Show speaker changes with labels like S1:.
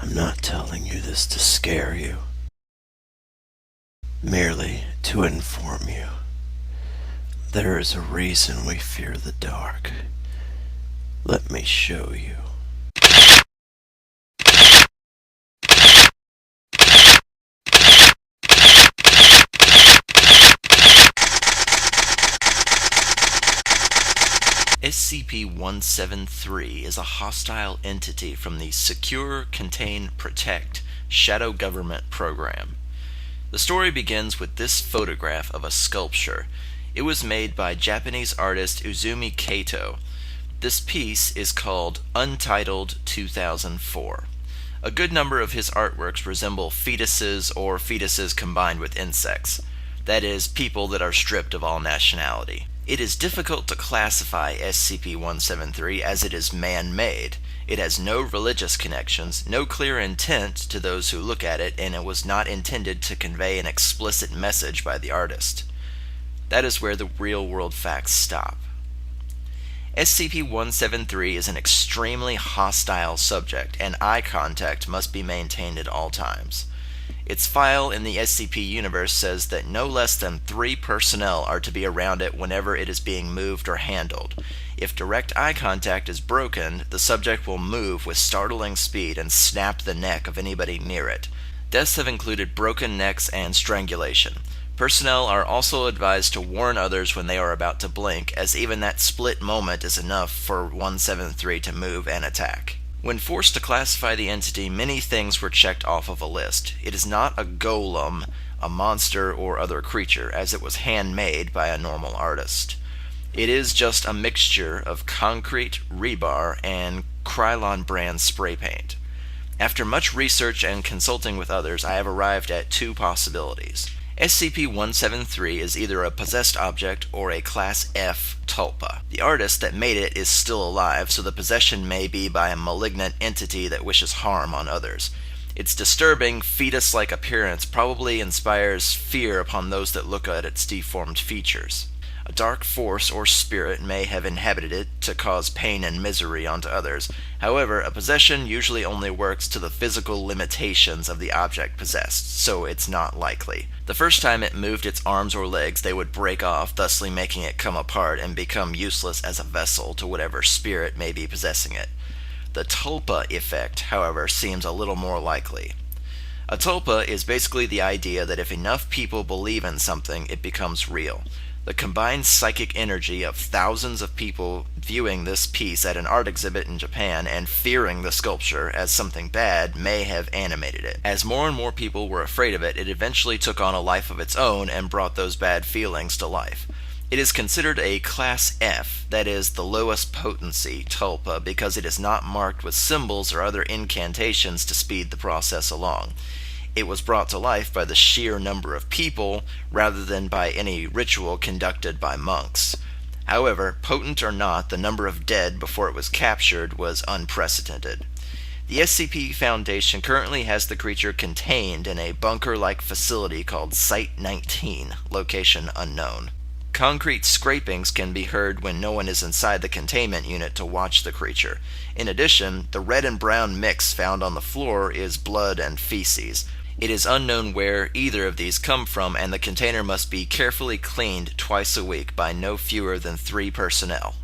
S1: I'm not telling you this to scare you, merely to inform you. There is a reason we fear the dark. Let me show you.
S2: SCP-173 is a hostile entity from the Secure, Contain, Protect Shadow Government program. The story begins with this photograph of a sculpture. It was made by Japanese artist Uzumi Kato. This piece is called Untitled 2004. A good number of his artworks resemble fetuses or fetuses combined with insects. That is, people that are stripped of all nationality. It is difficult to classify SCP-173 as it is man-made. It has no religious connections, no clear intent to those who look at it, and it was not intended to convey an explicit message by the artist. That is where the real-world facts stop. SCP-173 is an extremely hostile subject, and eye contact must be maintained at all times. Its file in the SCP universe says that no less than 3 personnel are to be around it whenever it is being moved or handled. If direct eye contact is broken, the subject will move with startling speed and snap the neck of anybody near it. Deaths have included broken necks and strangulation. Personnel are also advised to warn others when they are about to blink, as even that split moment is enough for 173 to move and attack. When forced to classify the entity, many things were checked off of a list. It is not a golem, a monster, or other creature, as it was handmade by a normal artist. It is just a mixture of concrete, rebar, and Krylon brand spray paint. After much research and consulting with others, I have arrived at 2 possibilities. SCP-173 is either a possessed object or a Class F tulpa. The artist that made it is still alive, so the possession may be by a malignant entity that wishes harm on others. Its disturbing, fetus-like appearance probably inspires fear upon those that look at its deformed features. A dark force or spirit may have inhabited it to cause pain and misery onto others. However, a possession usually only works to the physical limitations of the object possessed, so it's not likely. The first time it moved its arms or legs, they would break off, thusly making it come apart and become useless as a vessel to whatever spirit may be possessing it. The tulpa effect, however, seems a little more likely. A tulpa is basically the idea that if enough people believe in something, it becomes real. The combined psychic energy of thousands of people viewing this piece at an art exhibit in Japan and fearing the sculpture as something bad may have animated it. As more and more people were afraid of it, it eventually took on a life of its own and brought those bad feelings to life. It is considered a Class F, that is, the lowest potency tulpa, because it is not marked with symbols or other incantations to speed the process along. It was brought to life by the sheer number of people, rather than by any ritual conducted by monks. However, potent or not, the number of dead before it was captured was unprecedented. The SCP Foundation currently has the creature contained in a bunker-like facility called Site-19, location unknown. Concrete scrapings can be heard when no one is inside the containment unit to watch the creature. In addition, the red and brown mix found on the floor is blood and feces. It is unknown where either of these come from, and the container must be carefully cleaned twice a week by no fewer than 3 personnel.